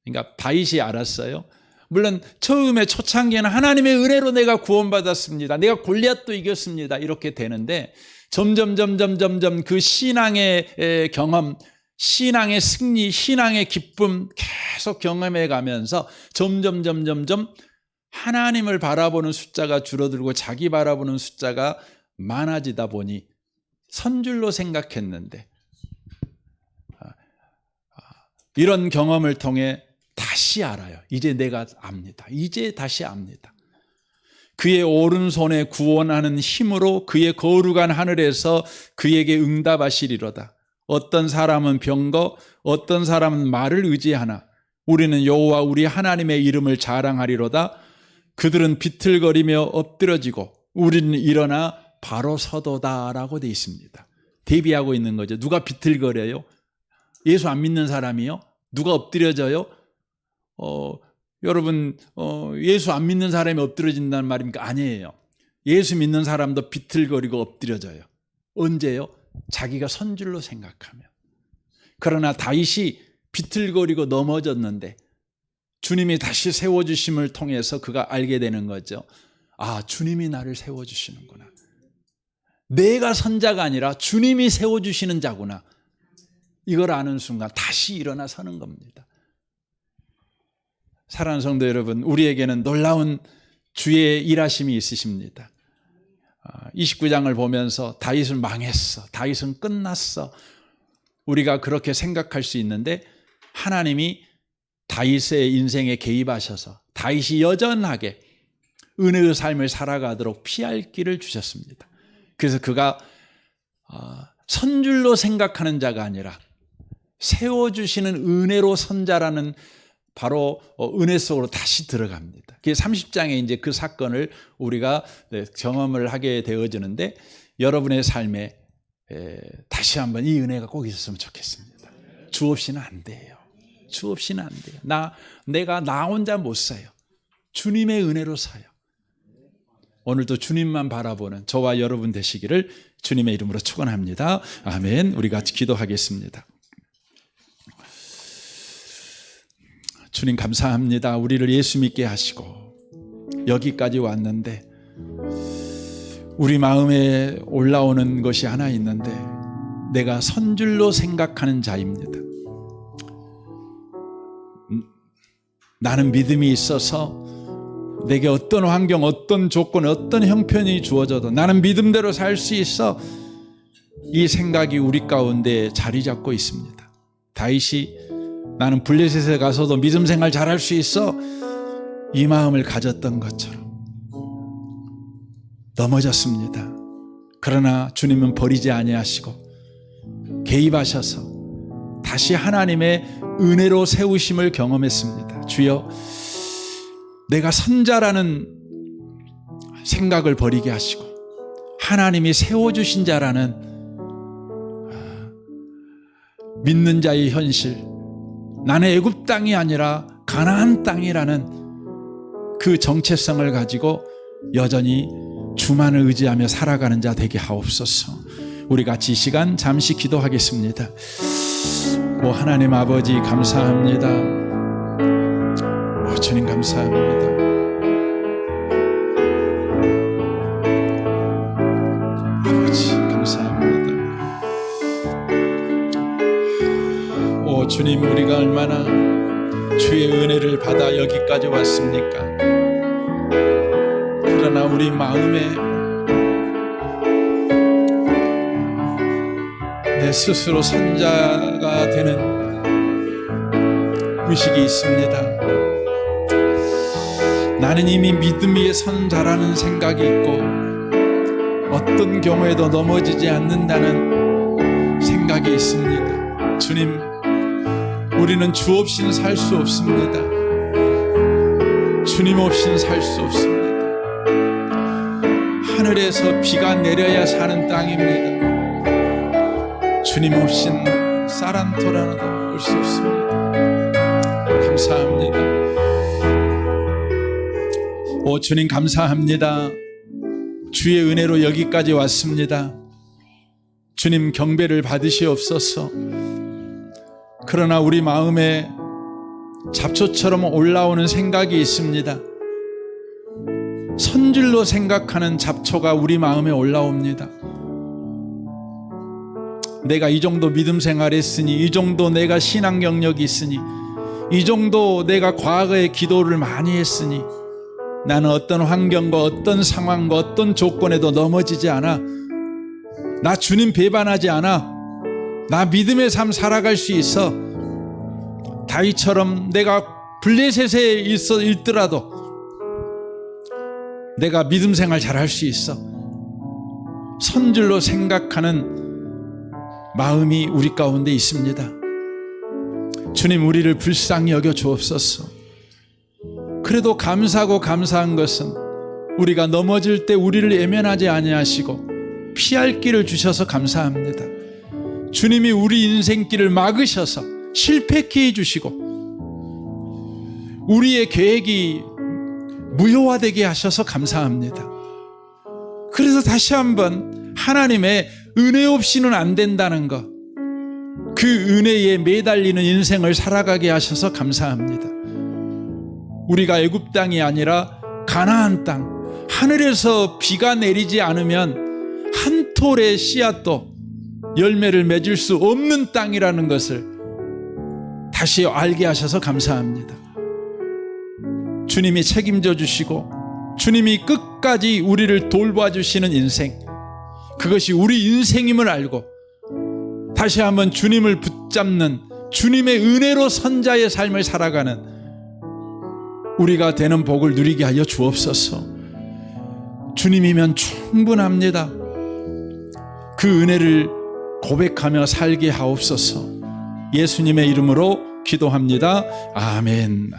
그러니까 다윗이 알았어요. 물론 처음에 초창기에는 하나님의 은혜로 내가 구원받았습니다. 내가 골리앗도 이겼습니다. 이렇게 되는데 점점 그 신앙의 경험, 신앙의 승리, 신앙의 기쁨 계속 경험해 가면서 점점 하나님을 바라보는 숫자가 줄어들고 자기 바라보는 숫자가 많아지다 보니 선줄로 생각했는데 이런 경험을 통해 다시 알아요. 이제 내가 압니다. 이제 다시 압니다. 그의 오른손에 구원하는 힘으로 그의 거룩한 하늘에서 그에게 응답하시리로다. 어떤 사람은 병거, 어떤 사람은 말을 의지하나 우리는 여호와 우리 하나님의 이름을 자랑하리로다. 그들은 비틀거리며 엎드러지고 우리는 일어나 바로 서도다라고 되어 있습니다. 대비하고 있는 거죠. 누가 비틀거려요? 예수 안 믿는 사람이요? 누가 엎드려져요? 여러분 예수 안 믿는 사람이 엎드려진다는 말입니까? 아니에요. 예수 믿는 사람도 비틀거리고 엎드려져요. 언제요? 자기가 선줄로 생각하면. 그러나 다윗이 비틀거리고 넘어졌는데 주님이 다시 세워주심을 통해서 그가 알게 되는 거죠. 아, 주님이 나를 세워주시는구나. 내가 선자가 아니라 주님이 세워주시는 자구나. 이걸 아는 순간 다시 일어나 서는 겁니다. 사랑하는 성도 여러분, 우리에게는 놀라운 주의 일하심이 있으십니다. 29장을 보면서 다윗은 망했어, 다윗은 끝났어, 우리가 그렇게 생각할 수 있는데 하나님이 다윗의 인생에 개입하셔서 다윗이 여전하게 은혜의 삶을 살아가도록 피할 길을 주셨습니다. 그래서 그가 선줄로 생각하는 자가 아니라 세워주시는 은혜로 선자라는 바로 은혜 속으로 다시 들어갑니다. 30장에 이제 그 사건을 우리가 경험을 하게 되어지는데 여러분의 삶에 다시 한번 이 은혜가 꼭 있었으면 좋겠습니다. 주 없이는 안 돼요. 주 없이는 안 돼요. 내가 나 혼자 못 사요. 주님의 은혜로 사요. 오늘도 주님만 바라보는 저와 여러분 되시기를 주님의 이름으로 축원합니다. 아멘. 우리 같이 기도하겠습니다. 주님 감사합니다. 우리를 예수 믿게 하시고 여기까지 왔는데 우리 마음에 올라오는 것이 하나 있는데 내가 선줄로 생각하는 자입니다. 나는 믿음이 있어서 내게 어떤 환경, 어떤 조건, 어떤 형편이 주어져도 나는 믿음대로 살 수 있어. 이 생각이 우리 가운데 자리 잡고 있습니다. 다윗이 나는 블레셋에 가서도 믿음 생활 잘할 수 있어. 이 마음을 가졌던 것처럼 넘어졌습니다. 그러나 주님은 버리지 아니하시고 개입하셔서 다시 하나님의 은혜로 세우심을 경험했습니다. 주여, 내가 선자라는 생각을 버리게 하시고 하나님이 세워주신 자라는 믿는 자의 현실, 나는 애굽 땅이 아니라 가나안 땅이라는 그 정체성을 가지고 여전히 주만을 의지하며 살아가는 자 되게 하옵소서. 우리 같이 이 시간 잠시 기도하겠습니다. 오 하나님 아버지 감사합니다. 오 주님 감사합니다. 아버지 감사합니다. 오 주님, 우리가 얼마나 주의 은혜를 받아 여기까지 왔습니까? 그러나 우리 마음에 내 스스로 선자가 되는 의식이 있습니다. 나는 이미 믿음 위에 선 자라는 생각이 있고 어떤 경우에도 넘어지지 않는다는 생각이 있습니다. 주님, 우리는 주 없이는 살 수 없습니다. 주님 없이는 살 수 없습니다. 하늘에서 비가 내려야 사는 땅입니다. 주님 없이는 사란토라도 올 수 없습니다. 감사합니다. 오 주님 감사합니다. 주의 은혜로 여기까지 왔습니다. 주님 경배를 받으시옵소서. 그러나 우리 마음에 잡초처럼 올라오는 생각이 있습니다. 선질로 생각하는 잡초가 우리 마음에 올라옵니다. 내가 이 정도 믿음 생활했으니, 이 정도 내가 신앙 경력이 있으니, 이 정도 내가 과거에 기도를 많이 했으니 나는 어떤 환경과 어떤 상황과 어떤 조건에도 넘어지지 않아. 나 주님 배반하지 않아. 나 믿음의 삶 살아갈 수 있어. 다윗처럼 내가 블레셋에 있더라도 내가 믿음 생활 잘할 수 있어. 선질로 생각하는 마음이 우리 가운데 있습니다. 주님, 우리를 불쌍히 여겨 주옵소서. 그래도 감사하고 감사한 것은 우리가 넘어질 때 우리를 외면하지 아니하시고 피할 길을 주셔서 감사합니다. 주님이 우리 인생길을 막으셔서 실패케 해주시고 우리의 계획이 무효화되게 하셔서 감사합니다. 그래서 다시 한번 하나님의 은혜 없이는 안 된다는 것, 그 은혜에 매달리는 인생을 살아가게 하셔서 감사합니다. 우리가 애굽 땅이 아니라 가나안 땅, 하늘에서 비가 내리지 않으면 한 톨의 씨앗도 열매를 맺을 수 없는 땅이라는 것을 다시 알게 하셔서 감사합니다. 주님이 책임져 주시고 주님이 끝까지 우리를 돌봐주시는 인생, 그것이 우리 인생임을 알고 다시 한번 주님을 붙잡는 주님의 은혜로 선자의 삶을 살아가는 우리가 되는 복을 누리게 하여 주옵소서. 주님이면 충분합니다. 그 은혜를 고백하며 살게 하옵소서. 예수님의 이름으로 기도합니다. 아멘.